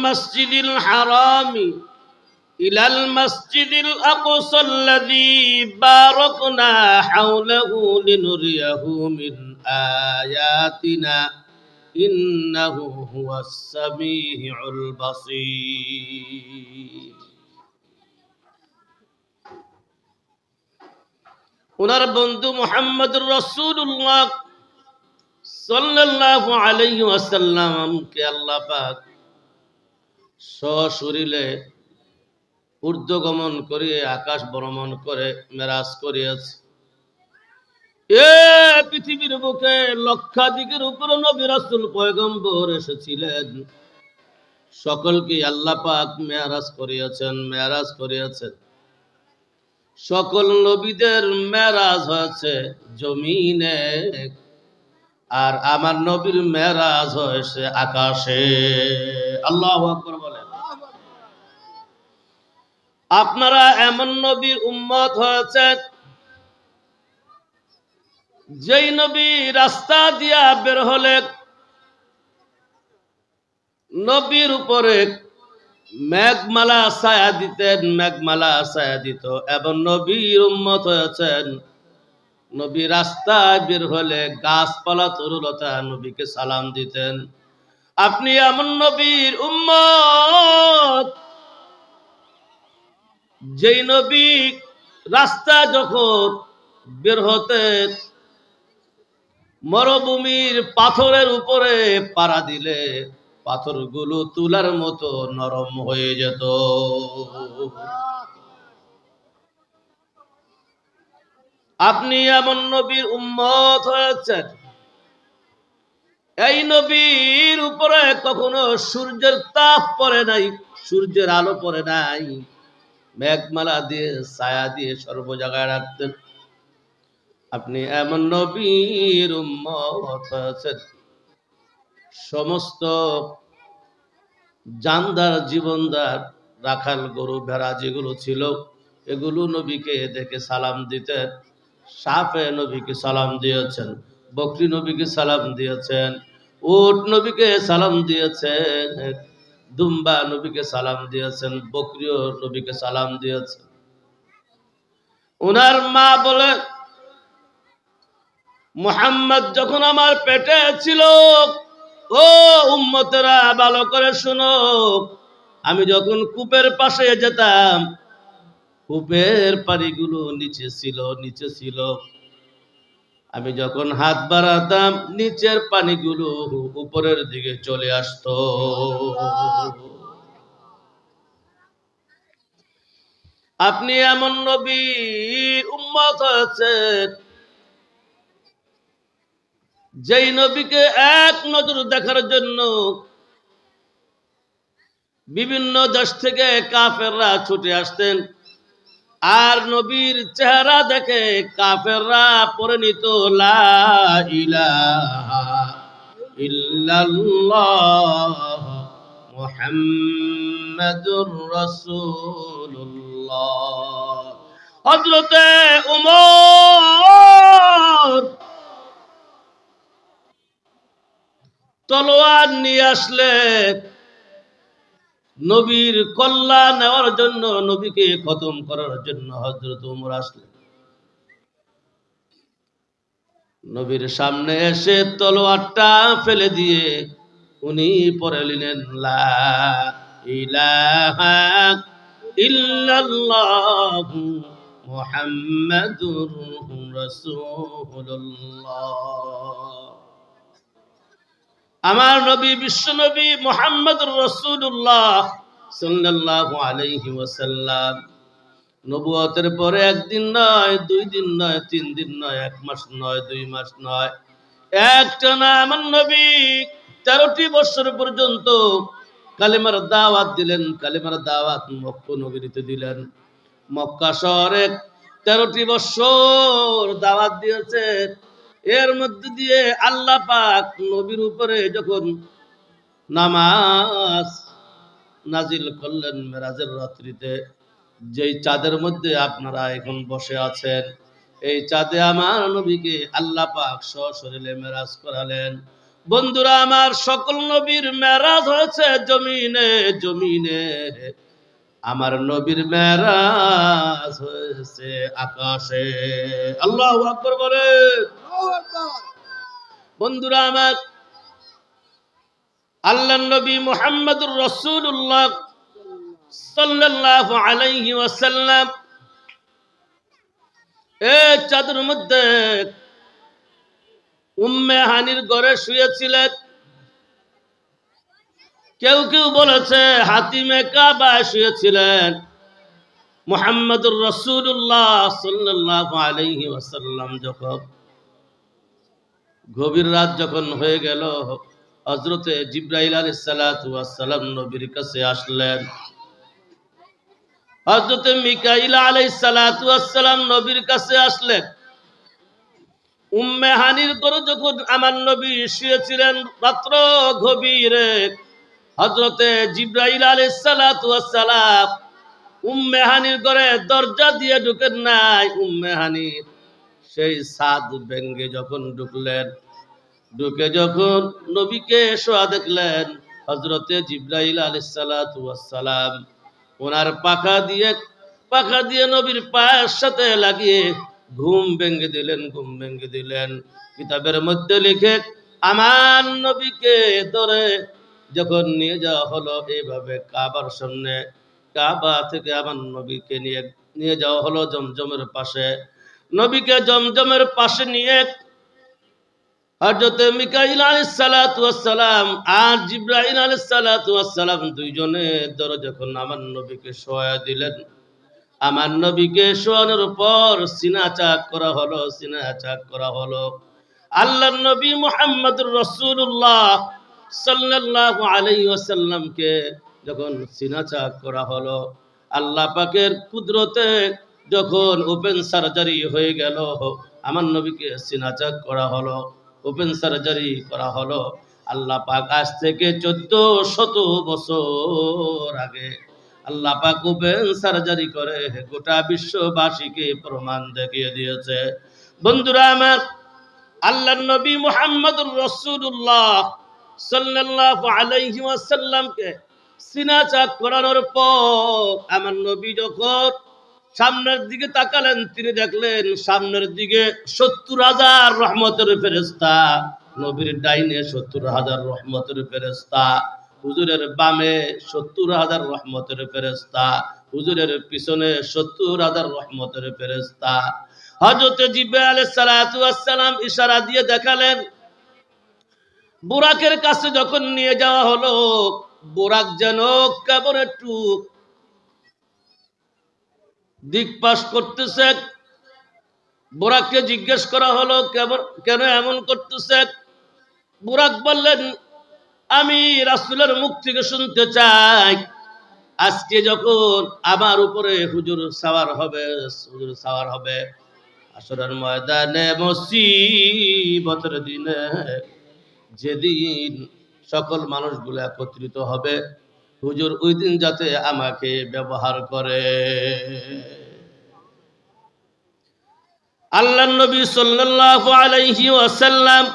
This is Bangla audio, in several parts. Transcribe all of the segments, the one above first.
মাসজিদিল হারামি ইলাল মাসজিদিল আকসাল্লাযী বারাকনা হাওলাহু লিনুরিয়াহু মিন আয়াতিনা ইন্নাহু হুয়াস সামিউল বাসীর। ওনার বন্ধু মুহাম্মদুর রাসূলুল্লাহ সাল্লাল্লাহু আলাইহি ওয়াসাল্লামকে আল্লাহ পাক সশরীরে ঊর্ধ্বগমন করে আকাশ ভ্রমণ করে মেরাজ করিয়েছে। এ পৃথিবীর বুকে লক্ষাধিকের উপরে নবী রাসূল পয়গম্বর এসেছিলেন, সকলকে আল্লাহ পাক মেরাজ করিয়েছেন। সকল নবীদের মেরাজ হয়েছে জমিনে, আর আমার নবীর মেরাজ হয়েছে আকাশে। আল্লাহু আকবার বলেন। আপনারা এমন নবীর উম্মত হয়েছেন যেই নবী রাস্তা দিয়া বের হলে নবীর উপরে মেঘমালা ছায়া দিত, এবং নবীর উম্মত হয়েছেন নবী রাস্তায় বের হলে গাছপালা তরুলতা নবীকে সালাম দিতেন। আপনি এমন নবীর উম্মত যেই নবী রাস্তা যখন বের হতেন মরুভূমির পাথরের উপরে পাড়া দিলে পাথরগুলো তুলার মতো নরম হয়ে যেত। আপনি এমন নবীর উম্মত হয়েছেন এই নবীর উপরে কখনো সূর্যের তাপ পড়ে নাই, সূর্যের আলো পড়ে নাই, মেঘমালা দিয়ে ছায়া দিয়ে সর্ব জায়গায় রাখতেন। আপনি এমন নবীর উম্মত হয়েছেন সমস্ত জানদার জীবনদার রাখাল গরু ভেড়া যেগুলো ছিল এগুলো নবীকে দেখে সালাম দিতেন। সাপে নবীকে সালাম দিয়েছেন, বকরি নবীকে সালাম দিয়েছেন, উট নবীকে সালাম দিয়েছেন, দুম্বা নবীকে সালাম দিয়েছেন, বকরিও নবীকে সালাম দিয়েছেন। ওনার মা বলে, মুহাম্মদ যখন আমার পেটে ছিল, ও উম্মতেরা ভালো করে শুনো, আমি যখন কূপের পাশে যেতাম কূপের পানিগুলো নিচে ছিল, আমি যখন হাত বাড়াতাম নিচের পানিগুলো উপরের দিকে চলে আসতো। আপনি এমন নবীর উম্মত হয়েছেন যেই নবীকে এক নজর দেখার জন্য বিভিন্ন দেশ থেকে কাফেররা ছুটে আসতেন, আর নবীর চেহারা দেখে কাফেররা পড়ে নিত লা ইলাহা ইল্লাল্লাহ মুহাম্মাদুর রাসূলুল্লাহ। হযরতে উমর তলোয়ার নিয়ে আসলে নবীর কল্যাণ নেওয়ার জন্য, নবীকে খতম করার জন্য হযরত উমর আসলেন। নবীর সামনে এসে তলোয়ারটা ফেলে দিয়ে উনি পড়ে নিলেন লা ইলাহা ইল্লাল্লাহু মুহাম্মাদুর রাসূলুল্লাহ। আমার নবী বিশ্ব নবী মুহাম্মদুর রাসূলুল্লাহ সাল্লাল্লাহু আলাইহি ওয়াসাল্লাম নবুয়তের পরে একদিন নয়, 2 দিন নয়, 3 দিন নয়, 1 মাস নয়, 2 মাস নয়, একটানা আমার নবী 13টি বছর পর্যন্ত কালেমার দাওয়াত দিলেন। কালেমার দাওয়াত মক্কা নগরীতে দিলেন। মক্কা শহরে 13টি বছর দাওয়াত দিয়েছেন। এর মধ্যে দিয়ে আল্লাহ পাক নবীর উপরে যখন নামাজ নাজিল করলেন মেরাজের রাত্রিতে, যেই চাঁদের মধ্যে আপনারা এখন বসে আছেন, এই চাঁদে আমার নবীকে আল্লাহ পাক সশরীরে মেরাজ করালেন। বন্ধুরা আমার, সকল নবীর মেরাজ হয়েছে জমিনে জমিনে, আমার নবীর মেরাজ হয়েছে আকাশে। আল্লাহু আকবার বলে। বন্ধুরা আমার, আল্লাহর নবী মুহাম্মদুর রাসূলুল্লাহ সাল্লাল্লাহু আলাইহি ওয়াসাল্লাম এই চাঁদের মধ্যে উম্মে হানির ঘরে শুয়েছিলেন। কেউ কেউ বলেছে হাতিমে কাবা শুয়েছিলেন। মুহাম্মদুর রাসূলুল্লাহ সাল্লাল্লাহু আলাইহি ওয়াসাল্লাম যখন গভীর রাত যখন হয়ে গেল, হযরতে জিবরাইল আলাইহিস সালাতু ওয়াস সালাম নবীর কাছে আসলেন। হযরতে মিকাইল আলাইহিস সালাতু ওয়াস সালাম নবীর কাছে আসলেন। উম্মে হানির ঘরে যখন আমার নবী শুয়েছিলেন রাত্র গভীরে, হযরতে জিবরাইল আলাইহিস সালাতু ওয়াস সালাম উম্মে হানির ঘরে দরজা দিয়ে ঢুকেন নাই। উম্মে হানির সেই ছাদ ভেঙে যখন ঢুকলেন, ঢুকে যখন নবীকে শোয়া দেখলেন, হযরতে জিবরাইল আলাইহিস সালাতু ওয়াস সালাম ওনার পাখা দিয়ে নবীর পায়ের সাথে লাগিয়ে ঘুম ভেঙে দিলেন, ঘুম ভেঙে দিলেন। কিতাবের মধ্যে লিখে আমার নবীকে ধরে যখন নিয়ে যাওয়া হলো এইভাবে কাবার সামনে, কাবা থেকে আমার নবীকে নিয়ে যাওয়া হলো জমজমের পাশে। নবীকে জমজমের পাশে নিয়ে হযরতে মিকাইল আলাইহিস সালাতু ওয়াস সালাম আর জিবরাইল আলাইহিস সালাতু ওয়াস সালাম দুইজনে ধরে যখন আমার নবীকে শোয়া দিলেন, আমার নবীকে শোয়ানোর পর সিনা চাক করা হলো, সিনা চাক করা হলো। আল্লাহর নবী মুহাম্মদুর রাসূলুল্লাহ সাল্লাল্লাহু আলাইহি ওয়াসাল্লামকে যখন সিনা চাক করা হলো, আল্লাহ পাকের কুদরতে যখন ওপেন সার্জারি হয়ে গেল, আমার নবীকে সিনা চাক করা হলো, ওপেন সার্জারি করা হলো। আল্লাহ পাক আজ থেকে 1400 বছর আগে আল্লাহ পাক ওপেন সার্জারি করে গোটা বিশ্ববাসীকে প্রমাণ দেখিয়ে দিয়েছে। বন্ধুরা আমার, আল্লাহর নবী মুহাম্মদুর রাসূলুল্লাহ সাল্লাল্লাহু আলাইহি ওয়াসাল্লামকে সিনা চাক করানোর পর আমার নবী যখন সামনের দিকে তাকালেন, তিনি দেখলেন সামনের দিকে 70,000 রহমতের ফেরেশতা। নবীর ডাইনে 70,000 রহমতের ফেরেশতা, হুজুরের বামে 70,000 রহমতের ফেরেশতা, হুজুরের পিছনে 70,000 রহমতের ফেরেশতা। হযরতে জিবরাইল আলাইহিস সালাতু ওয়াস সালাম ইশারা দিয়ে দেখালেন। বুরাকের কাছে যখন নিয়ে যাওয়া হলো, বুরাক যেন কেবল একটু দিক পাশ করতেছে। বুরাককে জিজ্ঞেস করা হলো কেন এমন করতেছে? বুরাক বললেন, আমি রাসূলের মুখ থেকে শুনতে চাই, আজকে যখন আমার উপরে হুজুর সাওয়ার হবে আসরের ময়দানে, মুসিবতের দিনে, যেদিন সকল মানুষগুলো একত্রিত হবে, হুজুর ওই দিন যাতে আমাকে ব্যবহার করে। আল্লাহর নবী সাল্লাল্লাহু আলাইহি ওয়াসাল্লাম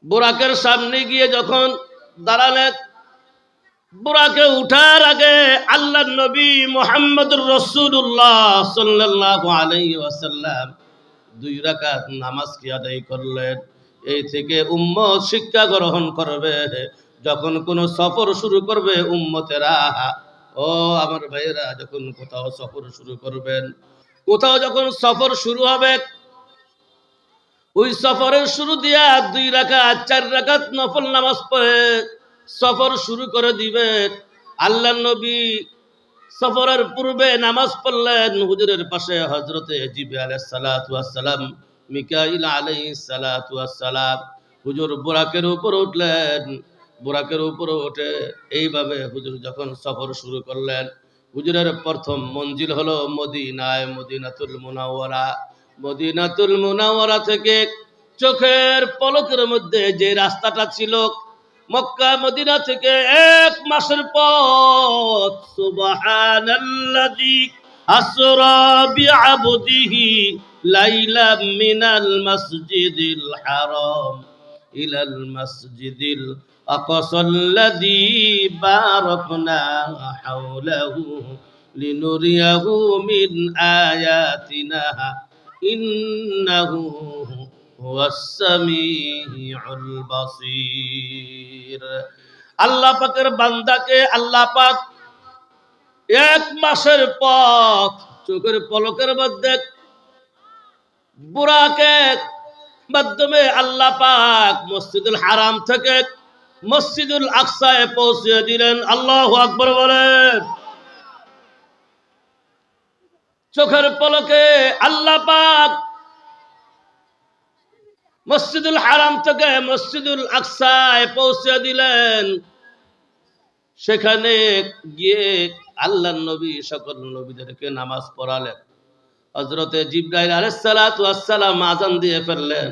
বুরাকের সামনে গিয়ে যখন দাঁড়ালেন, বুরাকে উঠার আগে আল্লাহর নবী মুহাম্মদুর রাসূলুল্লাহ সাল্লাল্লাহু আলাইহি ওয়াসাল্লাম 2 রাকাত নামাজ কি আদায় করলেন। এই থেকে উম্মত শিক্ষা গ্রহণ করবে। যখন কোন সফর শুরু করবে উম্মতেরা, ও আমার ভাইয়েরা, যখন কোথাও সফর শুরু করবেন, কোথাও যখন সফর শুরু হবে, ওই সফরের শুরু দিয়া 2 রাকাত 4 রাকাত নফল নামাজ পড়ে সফর শুরু করে দিবেন। আল্লাহর নবী সফরের পূর্বে নামাজ পড়লেন, হুজুরের পাশে হযরতে জিবরাইল আলাইহিস সালাতু ওয়াস সালাম, মিকাইল আলাইহিস সালাতু ওয়াস সালাম। হুজুর বুরাকের উপর উঠলেন, বুরাকের উপর উঠে এইভাবে হুজুর যখন সফর শুরু করলেন, হুজুরের প্রথম মঞ্জিল হলো মদিনায়, মদিনাতুল মুনাওয়ারা। মদিনাতুল মুনাওয়ারা থেকে চোখের পলকের মধ্যে যে রাস্তাটা ছিল মক্কা মদিনা থেকে 1 মাসের পথ, সুবহানাল্লাযী আসরা বিআবদিহি লাইলাম মিনাল মাসজিদিল হারাম ইলাল মাসজিদিল আকসাল্লাযী বারাকনা হাওলাহু লিনুরিয়াহু মিন আয়াতিনা ইন্নাহু হুয়াস সামিউল বাসীর। আল্লাহ পাকের বান্দাকে আল্লাহ পাক 1 মাসের পথ চোখের পলকের মধ্যে বুরাকের মাধ্যমে আল্লাহ পাক মসজিদুল হারাম থেকে মসজিদুল আকসায় পৌঁছে দিলেন। আল্লাহু আকবার বলেন। চোখের পলকে আল্লাহ পাক মসজিদুল হারাম থেকে মসজিদুল আকসায় পৌঁছে দিলেন। সেখানে গিয়ে আল্লাহর নবী সকল নবীদেরকে নামাজ পড়ালেন। হযরতে জিবরাইল আলাইহিস সালাতু ওয়াস সালাম আযান দিয়ে ফেললেন।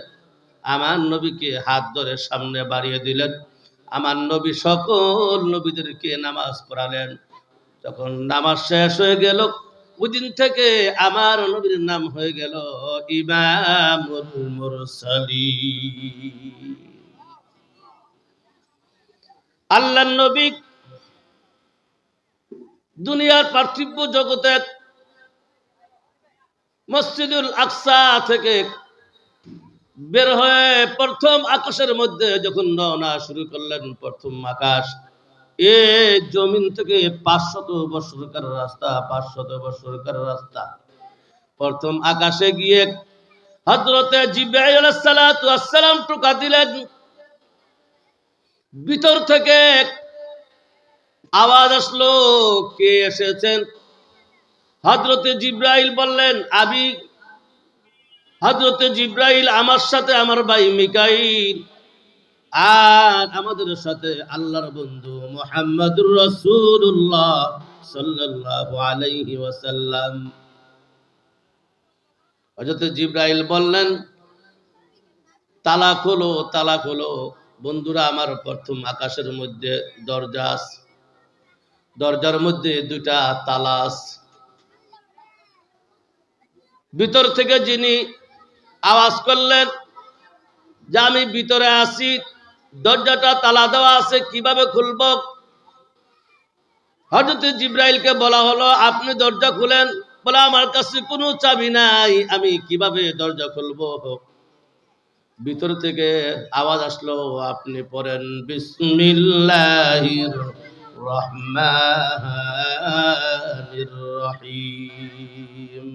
আমার নবীকে হাত ধরে সামনে বাড়িয়ে দিলেন। আমার নবী সকল নবীদেরকে নামাজ পড়ালেন। যখন নামাজ শেষ হয়ে গেল, ওইদিন থেকে আমার নবীর নাম হয়ে গেল ইমামুল মুরসালিন। আল্লাহর নবী দুনিয়ার পার্থিব জগতে মসজিদুল আকসা থেকে বের হয়ে প্রথম আকাশের মধ্যে যখন রওনা শুরু করলেন, প্রথম আকাশ এ জমিন থেকে 500 বছরকার রাস্তা, 500 বছরকার রাস্তা। প্রথম আকাশে গিয়ে হযরতে জিবরাইল আলাইহিস সালাতু ওয়াস সালাম টোকা দিলেন। ভিতর থেকে আওয়াজ আসলো, কে এসেছেন? হযরতে জিবরাইল বললেন, আমি। হযরতে জিবরাইল আমার সাথে আমার ভাই মিকাইল আর আমাদের সাথে আল্লাহর বন্ধু মুহাম্মদুর রাসূলুল্লাহ সাল্লাল্লাহু আলাইহি ওয়াসাল্লাম। হযরতে জিবরাইল বললেন, তালা খোলো, তালা খোলো। বন্ধুরা আমার, প্রথম আকাশের মধ্যে দরজা আছে, দরজার মধ্যে 2টা তালা আছে। ভিতর থেকে যিনি আওয়াজ করলেন যে আমি ভিতরে আছি, দরজাটা তালা দেওয়া আছে, কিভাবে খুলবো? হযরত জিবরাইলকে বলা হলো, আপনি দরজা খুলেন। বলে, আমার কাছে কোনো চাবি নাই, আমি কিভাবে দরজা খুলবো? ভিতর থেকে আওয়াজ আসলো, আপনি পড়েন বিসমিল্লাহির রহমানির রহিম।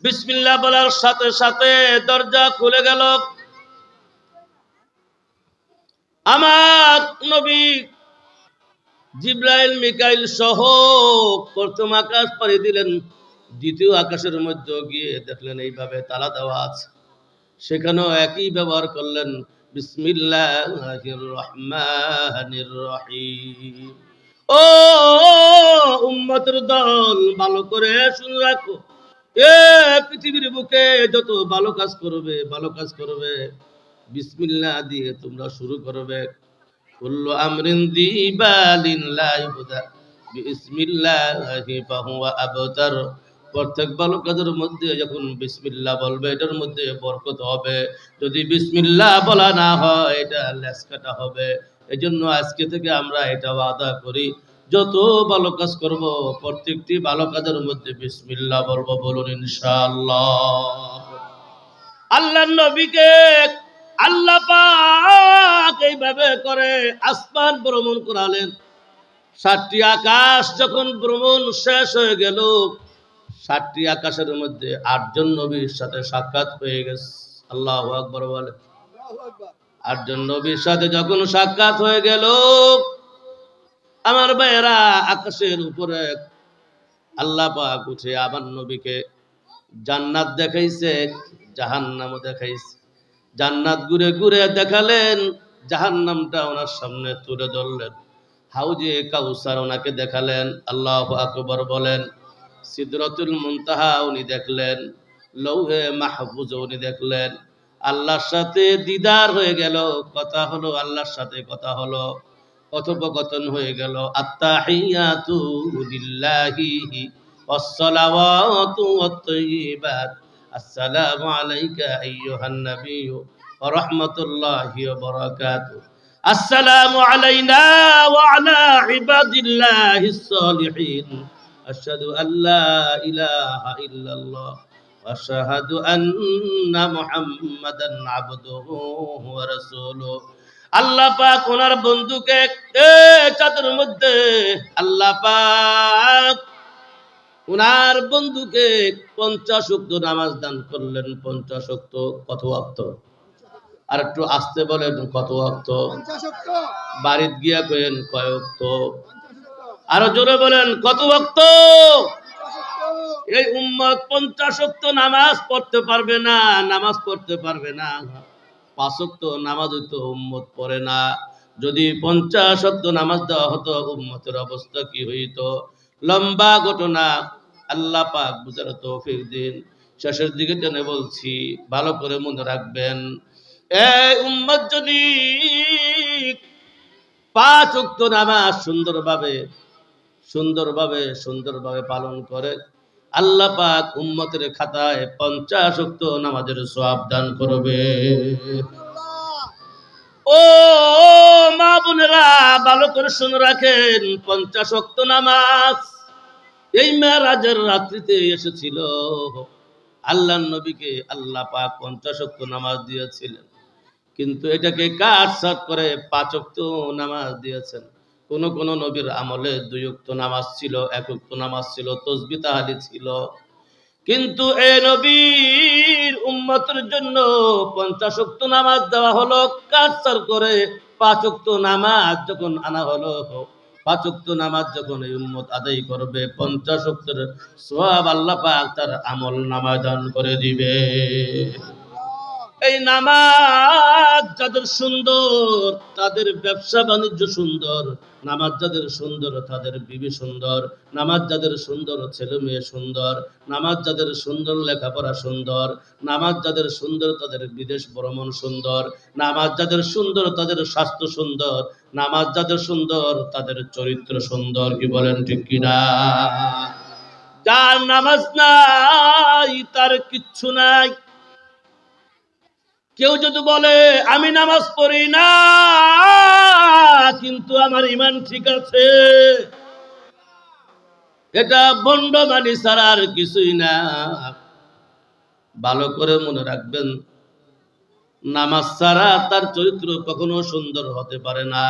বিসমিল্লাহ বলার সাথে সাথে দরজা খুলে গেল। আমার নবী জিবরাইল মিকাইল সহ প্রথম আকাশ পাড়ি দিলেন। দ্বিতীয় আকাশের মধ্যে গিয়ে দেখলেন এইভাবে তালা দেওয়া আছে। সেখানেও একই ব্যবহার করলেন, বিসমিল্লাহির রহমানির রহিম। ও উম্মতের দল, ভালো করে শুনে রাখো, এ পৃথিবীর বুকে যত ভালো কাজ করবে, ভালো কাজ করবে, বিসমিল্লাহ দিয়ে তোমরা শুরু করবে। কুল্লু আমরিন দিবালিন লা ইবদা বিসমিল্লাহি ফাহুয়া আবতার। প্রত্যেক ভালো কাজের মধ্যে যখন বিসমিল্লাহ বলবে, এটার মধ্যে বরকত হবে। যদি বিসমিল্লাহ বলা না হয়, এটা লেসকাটা হবে। এজন্য আজকে থেকে আমরা এটা ওয়াদা করি, যত ভালো কাজ করব প্রত্যেকটি ভালো কাজের মধ্যে বিসমিল্লাহ বলবো। বলুন ইনশাআল্লাহ। আল্লাহর নবীকে আল্লাহ পাক এইভাবে করে আসমান ভ্রমণ করালেন। 7টি আকাশ যখন ভ্রমণ শেষ হয়ে গেল, 7টি আকাশের মধ্যে 8 জন নবীর সাথে সাক্ষাৎ হয়ে গেছে। আল্লাহু আকবার বলে। 8 জন নবীর সাথে যখন সাক্ষাৎ হয়ে গেল, আমার ভাইয়েরা, আকাশের উপরে আল্লাহ পাক উঠে আমার নবীকে জান্নাত দেখাইছে, জাহান্নামও দেখাইছে। জান্নাত ঘুরে ঘুরে দেখালেন, জাহান্নামটা ওনার সামনে তুলে ধরলেন। হাউজে কাউসার ওনাকে দেখালেন। আল্লাহু আকবার বলেন। সিদরাতুল মুনতাহা উনি দেখলেন, লৌহে মাহফুজ উনি দেখলেন। আল্লাহর সাথে দিদার হয়ে গেল, কথা হলো, আল্লাহর সাথে কথা হলো, কথোপকথন হয়ে গেল। আত্তাহিয়াতু লিল্লাহি والصلوات والطيبات السلام عليك أيها النبي ورحمة الله وبركاته السلام علينا وعلى عباد الله الصالحين أشهد أن لا إله إلا الله وأشهد أن محمدا عبده ورسوله আল্লাহ পাক ওনার বন্ধুকে চাঁদের মধ্যে আল্লাহ পাক ওনার বন্ধুকে 50 ওয়াক্ত নামাজ দান করলেন। 50 ওয়াক্ত কত ওয়াক্ত? আর একটু আস্তে বলেন, কত ওয়াক্ত? 50 ওয়াক্ত। বাড়িতে গিয়া কইেন কয় ওয়াক্ত? আরো জোরে বলেন, কত ওয়াক্ত? এই উম্মত 50 ওয়াক্ত নামাজ পড়তে পারবে না, নামাজ পড়তে পারবে না। 5 ওয়াক্ত নামাজ তো উম্মত পড়ে না। যদি 50 ওয়াক্ত নামাজ দেওয়া হতো উম্মতের অবস্থা কি হইতো? লম্বা ঘটনা, আল্লাহ পাক বুঝার তৌফিক দিন। শেষের দিকে টেনে বলছি, ভালো করে মনে রাখবেন, এই উম্মত যদি 5 ওয়াক্ত নামাজ সুন্দরভাবে পালন করে, আল্লাহ পাক উম্মতের খাতায় 50 ওয়াক্ত নামাজের সওয়াব দান করবে। ও মা বোনেরা, ভালো করে শুনে রাখেন, 50 ওয়াক্ত নামাজ এই মেরাজের রাত্রিতে এসেছিল। আল্লাহর নবীকে আল্লাহ পাক 50 ওয়াক্ত নামাজ দিয়েছিলেন, কিন্তু এটাকে কাটছাঁট করে 5 ওয়াক্ত নামাজ দিয়েছেন। কোন কোন নবীর আমলে 2 ওয়াক্ত নামাজ ছিল, 1 ওয়াক্ত নামাজ ছিল, তাসবিহ তাহলিল ছিল। কিন্তু এই নবীর উম্মতের জন্য 50 ওয়াক্ত নামাজ দেওয়া হলো, কাটছাঁট করে 5 ওয়াক্ত নামাজ যখন আনা হলো, 5 ওয়াক্ত নামাজ যখন এই উম্মত আদায় করবে, 50 ওয়াক্তের সওয়াব আল্লাহ পাক তার আমল নামায় দান করে দিবে। এই নামাজ যাদের সুন্দর তাদের ব্যবসা বাণিজ্য সুন্দর, নামাজ যাদের সুন্দর তাদের বিবি সুন্দর, নামাজ যাদের সুন্দর ছেলে মেয়ে সুন্দর, নামাজ যাদের সুন্দর লেখাপড়া সুন্দর, নামাজ যাদের সুন্দর তাদের বিদেশ ভ্রমণ সুন্দর, নামাজ যাদের সুন্দর তাদের স্বাস্থ্য সুন্দর, নামাজ যাদের সুন্দর তাদের চরিত্র সুন্দর। কি বলেন ঠিক কিনা? যার নামাজ নাই তার কিচ্ছু নাই। কেউ যদি বলে আমি নামাজ পড়ি না কিন্তু আমার ঈমান ঠিক আছে, এটা ভণ্ডমানি ছাড়া আর কিছুই না। ভালো করে মনে রাখবেন, নামাজ ছাড়া তার চরিত্র কখনো সুন্দর হতে পারে না,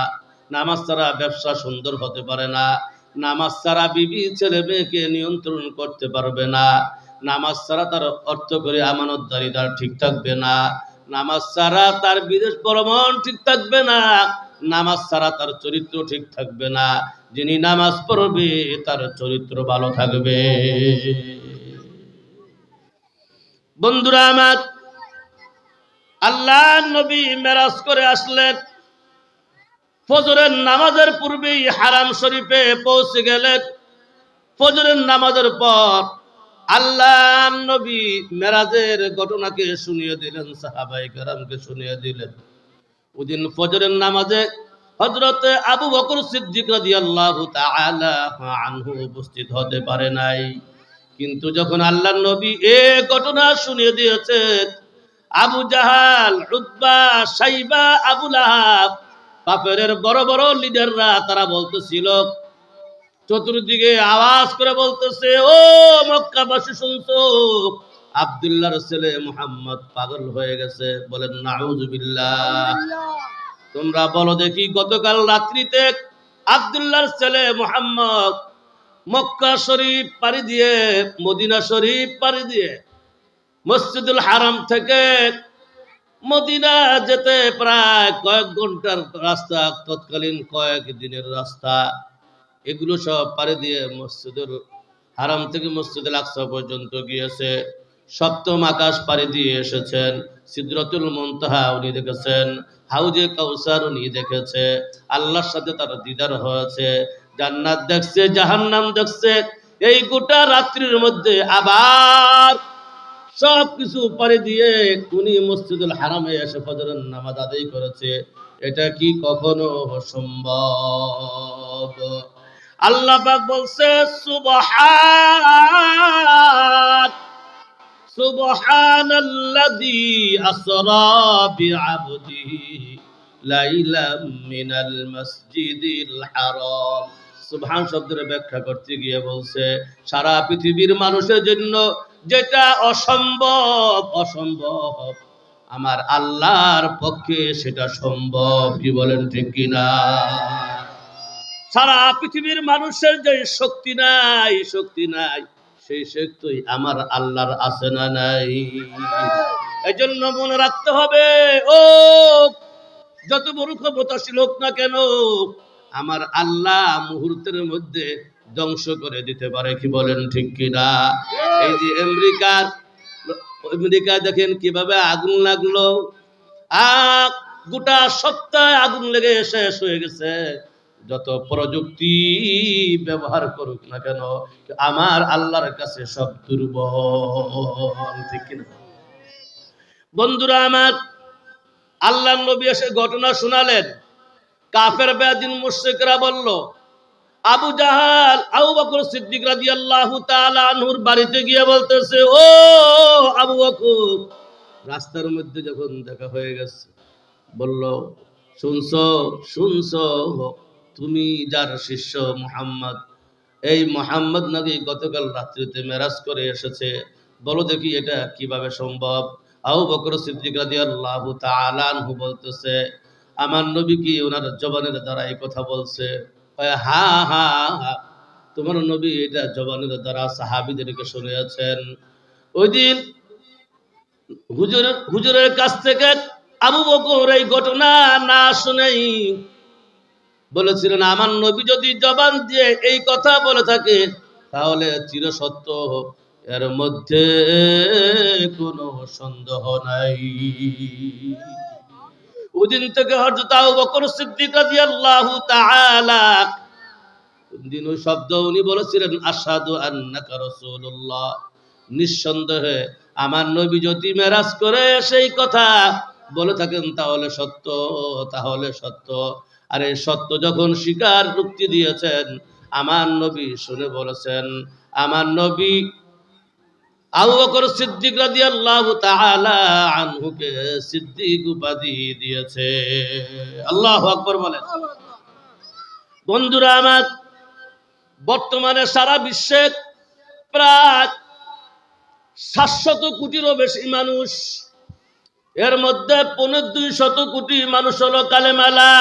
নামাজ ছাড়া ব্যবসা সুন্দর হতে পারে না, নামাজ ছাড়া বিবি ছেলে মেয়েকে নিয়ন্ত্রণ করতে পারবে না, নামাজ ছাড়া তার অর্থ করে আমানতদারিদার ঠিক থাকবে না, নামাজ ছাড়া তার বিদেশ ভ্রমণ ঠিক থাকবে না, নামাজ ছাড়া তার চরিত্র ঠিক থাকবে না। যিনি নামাজ পড়বে তার চরিত্র ভালো থাকবে। বন্ধুরা আমার, আল্লাহর নবী মেরাজ করে আসলেন, ফজরের নামাজের পূর্বেই হারাম শরীফে পৌঁছে গেলেন। ফজরের নামাজের পর আল্লাহর নবী মেরাজের ঘটনাকে শুনিয়ে দিলেন, সাহাবায়ে কেরামকে শুনিয়ে দিলেন। ওদিন ফজরের নামাজে হযরত আবু বকর সিদ্দিক রাদিয়াল্লাহু তাআলা আনহু উপস্থিত হতে পারে নাই। কিন্তু যখন আল্লাহর নবী এই ঘটনা শুনিয়ে দিয়েছেন, আবু জাহাল, উতবা, সাইবা, আবু লাহাব, কাফেরের বড় বড় লিডাররা তারা বলতেছিল, চতুর্দিকে আওয়াজ করে বলতেছে, ও মক্কাবাসী শুনছো, আব্দুল্লাহর ছেলে মুহাম্মদ পাগল হয়ে গেছে। বলেন নাউযুবিল্লাহ। তোমরা বলো দেখি, গতকাল রাত্রিতে আব্দুল্লাহর ছেলে মুহাম্মদ মক্কা শরীফ পাড়ি দিয়ে, মদিনা শরীফ পাড়ি দিয়ে মসজিদুল হারাম থেকে মদিনা যেতে প্রায় কয়েক ঘন্টার রাস্তা, তৎকালীন কয়েক দিনের রাস্তা, এগুলো সব পাড়ি দিয়ে মসজিদুল হারাম থেকে মসজিদুল আকসা পর্যন্ত গিয়েছে। সপ্তম আকাশ পাড়ি দিয়ে এসেছেন, সিদরাতুল মুনতাহা উনি দেখেছেন, হাউজে কাউসার উনি দেখেছে, আল্লাহর সাথে তার দিদার হয়েছে, জান্নাত দেখছে, জাহান্নাম দেখছে। এই গোটা রাত্রির মধ্যে আবার সব কিছু পাড়ি দিয়ে উনি মসজিদুল হারামে এসে ফজরের নামাজ আদায় করেছে। এটা কি কখনো সম্ভব? আল্লাহ পাক বলছে সুবহানাল্লাযী আসরা বিআবদিহি লাইলাম মিনাল মাসজিদিল হারাম। সুবহান শব্দের ব্যাখ্যা করতে গিয়ে বলছে সারা পৃথিবীর মানুষের জন্য যেটা অসম্ভব আমার আল্লাহর পক্ষে সেটা সম্ভব। কি বলেন ঠিক কিনা? সারা পৃথিবীর মানুষের যে শক্তি নাই সেই শক্তি আমার আল্লাহর আছে না নাই? এজন্য মনে রাখতে হবে, ও যত বড় ক্ষমতাশীল হোক না কেন আমার আল্লাহ মুহূর্তের মধ্যে ধ্বংস করে দিতে পারে। কি বলেন ঠিক কিনা? এই যে আমেরিকা দেখেন কিভাবে আগুন লাগলো, গোটা সপ্তাহে আগুন লেগে শেষ হয়ে গেছে। যত প্রযুক্তি ব্যবহার করুক না কেন আমার আল্লাহর কাছে সব দুর্বল। ঠিক কিনা বন্ধুরা আমার? আল্লাহর নবী এসে ঘটনা শোনালেন। কাফের বেদিন মুশরিকরা বলল, আবু জাহাল আবু বকর সিদ্দিক রাদিয়াল্লাহু তাআলা আনহুর বাড়িতে গিয়ে বলতেছে, ও আবু বকর, রাস্তার মধ্যে যখন দেখা হয়ে গেছে বলল, শুনছো তুমি যার শিষ্য মুহাম্মদ, এই মুহাম্মদ নাকি গতকাল রাত্রিতে মেরাজ করে এসেছে, বলো দেখি এটা কিভাবে সম্ভব? আবু বকর সিদ্দিক রাদিয়াল্লাহু তাআলা আনহু বলতেছে, আমার নবী কি ওনার জবানের দ্বারা এই কথা বলছে? হ্যাঁ, তোমার নবী এটা জবানের দ্বারা সাহাবীদেরকে শুনিয়েছেন। ওই দিন হুজুরের কাছ থেকে আবু বকর এই ঘটনা না শুনেই বলেছিলেন, আমার নবী যদি জবান দিয়ে এই কথা বলে থাকে তাহলে চিরসত্য, এর মধ্যে কোনো সন্দেহ নাই। ওদিন থেকে হযরত আবু বকর সিদ্দিক রাদিয়াল্লাহু তাআলা দিন ওই শব্দ উনি বলেছিলেন, আশহাদু আন্নাকা রাসূলুল্লাহ, নিঃসন্দেহে আমার নবী যদি মেরাজ করে সেই কথা বলে থাকেন তাহলে সত্য। আর এই সত্য যখন স্বীকার যুক্তি দিয়েছেন, আমার নবী শুনে বলেছেন, আমার নবী আবু বকর সিদ্দিক রাদিয়াল্লাহু তাআলা আনহুকে সিদ্দিক উপাধি দিয়েছে। আল্লাহু আকবার বলেন। বন্ধুরা আমার, বর্তমানে সারা বিশ্বে প্রায় 700 কোটিরও বেশি মানুষ, এর মধ্যে 250 কোটি মানুষ হলো কালেমা লা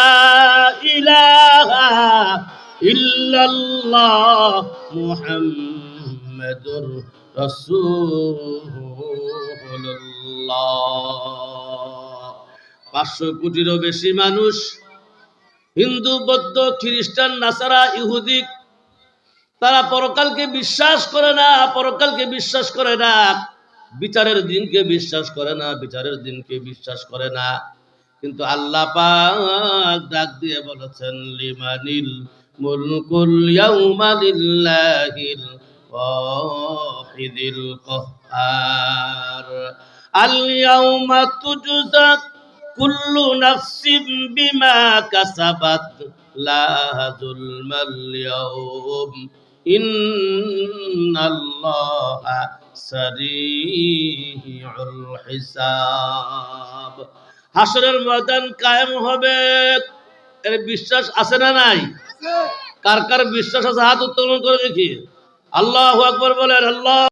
ইলাহা ইল্লাল্লাহ মুহাম্মাদুর রাসূলুল্লাহ। 500 কোটিরও বেশি মানুষ হিন্দু, বৌদ্ধ, খ্রিস্টান, নাসারা, ইহুদি, তারা পরকালকে বিশ্বাস করে না, বিচারের দিনকে বিশ্বাস করে না। কিন্তু আল্লাহ পাক ডাক দিয়ে বলেছেন, লিমানিল মুলকুল ইয়াউমা লিল্লাহিল ওয়াহিদিল কাহ্হার আল ইয়াউমা তুজজা কুল্লু নাফসিন বিমা কাসাবাত লা যুলমাল ইয়াউম ইন্নাল্লাহা সারিউল হিসাব। হাসরের ময়দান কায়েম হবে, এর বিশ্বাস আছে না নাই? কার কার বিশ্বাস আছে হাত উত্তোলন করে দেখি। আল্লাহু আকবার বলেন। আল্লাহ